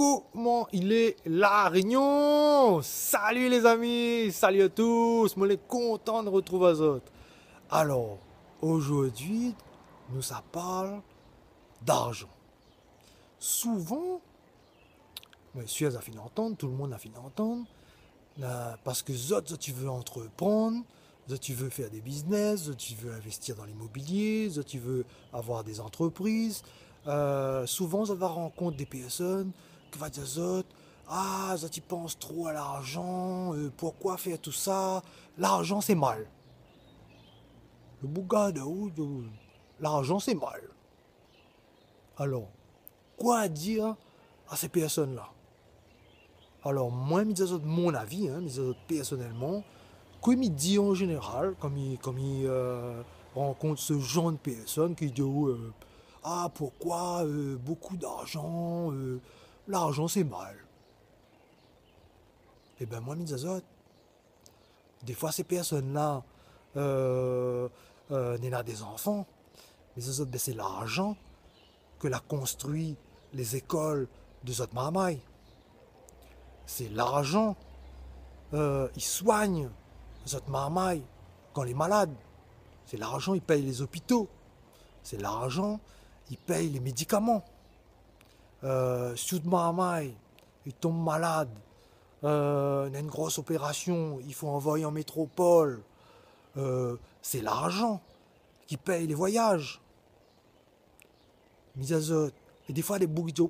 Comment il est la Réunion? Salut les amis, salut à tous, moi les content de retrouver vous autres. Alors, aujourd'hui, nous ça parle d'argent. Souvent, monsieur a fini d'entendre, tout le monde a fini d'entendre, parce que autres, tu veux entreprendre, tu veux faire des business, tu veux investir dans l'immobilier, tu veux avoir des entreprises. Souvent, ça va rencontrer des personnes qui vont dire ah, tu penses trop à l'argent, pourquoi faire tout ça? L'argent, c'est mal. Le bouga l'argent, c'est mal. Alors, quoi dire à ces personnes-là? Alors, moi, je dis mon avis, je dis personnellement, comme il dit en général, comme il rencontre ce genre de personnes qui disent ah, pourquoi beaucoup d'argent, l'argent c'est mal. Eh bien, moi, je dis des fois, ces personnes-là n'ont des enfants, mais c'est l'argent que l'a construit les écoles de cette mamaille. C'est l'argent, ils soignent cette marmaille quand elle est malade. C'est l'argent, ils payent les hôpitaux. C'est l'argent, ils payent les médicaments. Si toute marmaille, il tombe malade, il y a une grosse opération, il faut envoyer en métropole. C'est l'argent qui paye les voyages. Et des fois, les boucs disent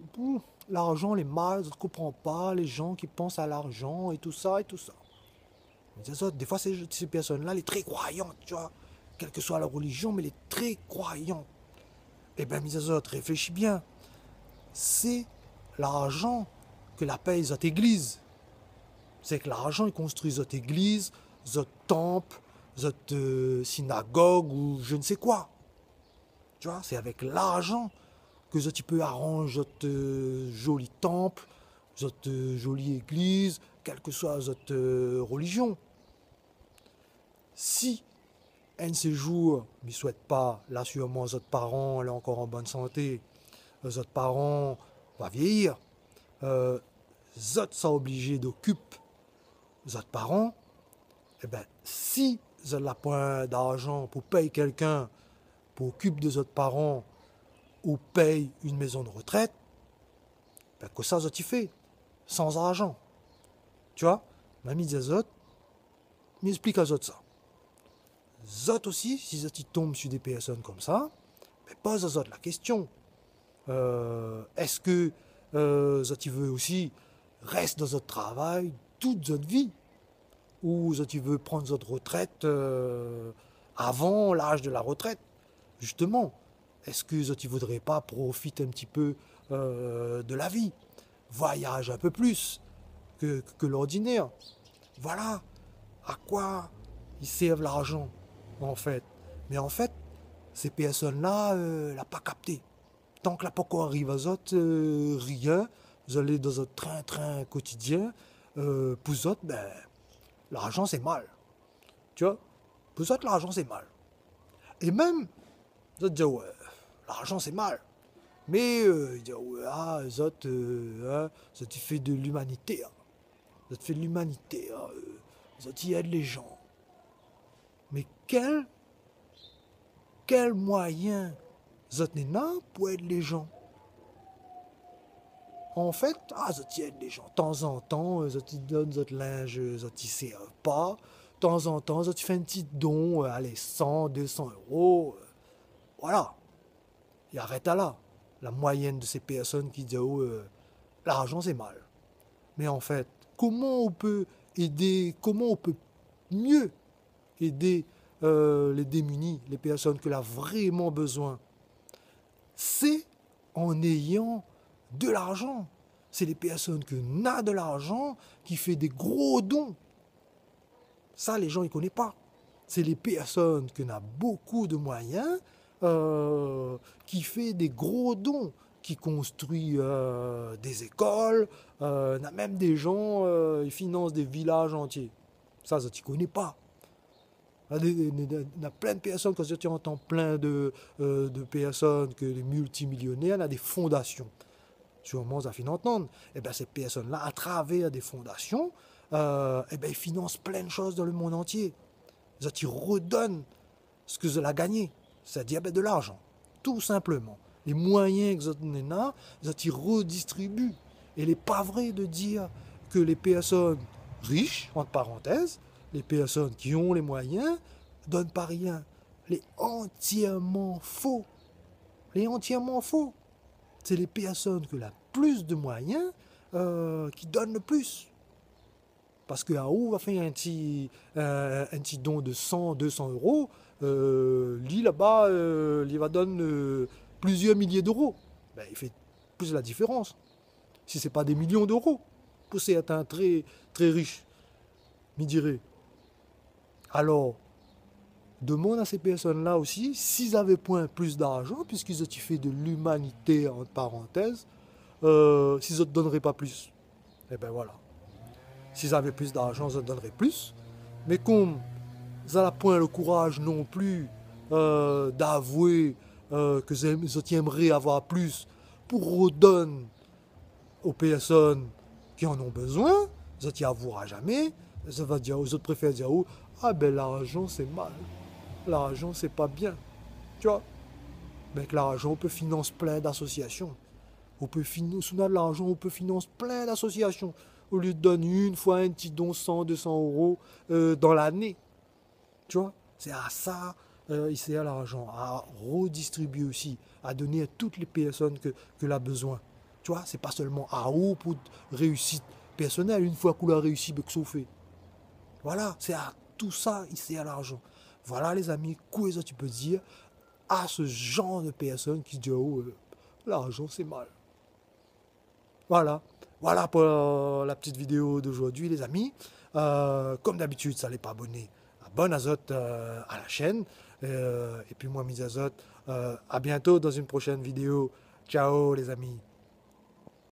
l'argent, les mal, je ne comprends pas, les gens qui pensent à l'argent et tout ça et tout ça. Des fois, ces personnes-là, les très croyantes, tu vois, quelle que soit la religion, mais les très croyantes. Eh bien, réfléchis bien. C'est l'argent que la paye cette église. C'est que l'argent, il construit cette église, cette temple, cette synagogue ou je ne sais quoi. Tu vois, c'est avec l'argent que tu peux arranger cette joli temple, cette jolie église, quelle que soit cette religion. Si un de ces jours, ne souhaite pas, là sûrement votre parent est encore en bonne santé, votre parent va vieillir, votre sont obligé d'occuper votre parent, et bien si vous n'avez pas d'argent pour payer quelqu'un pour occuper de votre parent ou paye une maison de retraite, ben que ça tu fais sans argent. Tu vois, mamie dit à m'explique à ça. Zot aussi, si tu tombes sur des personnes comme ça, mais pose à Zot la question. Est-ce que tu veux aussi rester dans votre travail toute votre vie? Ou tu veux prendre votre retraite avant l'âge de la retraite? Justement, est-ce que tu ne voudrais pas profiter un petit peu de la vie? Voyage un peu plus que l'ordinaire. Voilà à quoi ils servent l'argent, en fait. Mais en fait, ces personnes-là, n'ont pas capté. Tant que la pas encore arrive à rien, vous allez dans un train-train quotidien, pour autres, ben, l'argent c'est mal. Tu vois? Pour autres, l'argent c'est mal. Et même, vous allez dire, ouais, l'argent c'est mal. Mais, ils disent, ouais, ah, ça tu fais de l'humanité. Hein. Ça te fait de l'humanité. Hein, ça tu aide les gens. Mais quel moyen ça n'a pour aider les gens? En fait, ça aide les gens. De temps en temps, ça te donne votre linge, ça ne sert pas. De temps en temps, ça te fait un petit don, allez, 100, 200 euros. Voilà. Et arrête à là. La moyenne de ces personnes qui disent l'argent c'est mal. Mais en fait, comment on peut aider, comment on peut mieux aider les démunis, les personnes qui ont vraiment besoin? C'est en ayant de l'argent. C'est les personnes qui n'ont de l'argent qui font des gros dons. Ça, les gens ne connaissent pas. C'est les personnes qui ont beaucoup de moyens qui font des gros dons, qui construisent des écoles, a même des gens qui financent des villages entiers. Ça, tu ne connais pas. Il y a plein de personnes, quand tu entends plein de personnes, que des multimillionnaires, il y a des fondations. sûrement ça finit entendre. Et bien ces personnes-là, à travers des fondations, et ben ils financent plein de choses dans le monde entier. Ils redonnent ce que vous avez gagné, c'est-à-dire ben, de l'argent, tout simplement. Les moyens que vous avez, ils redistribuent. Et il n'est pas vrai de dire que les personnes riches, entre parenthèses, les personnes qui ont les moyens, ne donnent pas rien. Les entièrement faux. Les entièrement faux. C'est les personnes qui ont le plus de moyens qui donnent le plus. Parce que on va faire un petit don de 100, 200 euros, lui là-bas, il va donner plusieurs milliers d'euros. Ben, il fait plus la différence. Si ce n'est pas des millions d'euros, pour certains très, très riches, m'y dirait. Alors, demande à ces personnes-là aussi, s'ils avaient point plus d'argent, puisqu'ils ont fait de l'humanité, entre parenthèses, s'ils ne donneraient pas plus. Et ben voilà. S'ils avaient plus d'argent, ils en donneraient plus. Mais comme ils n'ont point le courage non plus d'avouer que ils aimeraient avoir plus pour redonner aux personnes qui en ont besoin, ils n'y avouera jamais. Ça va dire, aux autres préfèrent dire, oh, ah ben l'argent c'est mal, l'argent c'est pas bien. Tu vois? Mais avec l'argent, on peut financer plein d'associations. On peut financer, de l'argent, on peut financer plein d'associations. Au lieu de donner une fois un petit don 100, 200 euros dans l'année. Tu vois? C'est à ça, il à l'argent, à redistribuer aussi, à donner à toutes les personnes que l'on a besoin. Tu vois? C'est pas seulement à haut pour réussite personnelle, une fois qu'on a réussi, ben, que ça fait. Voilà, c'est à tout ça, il à l'argent. Voilà les amis, quoi ça tu peux dire à ce genre de personnes qui disent oh, l'argent c'est mal. Voilà. Voilà pour la petite vidéo d'aujourd'hui, les amis. Comme d'habitude, ça n'est pas abonné. Bonne azote à la chaîne. Et puis moi, mis azote. À bientôt dans une prochaine vidéo. Ciao, les amis.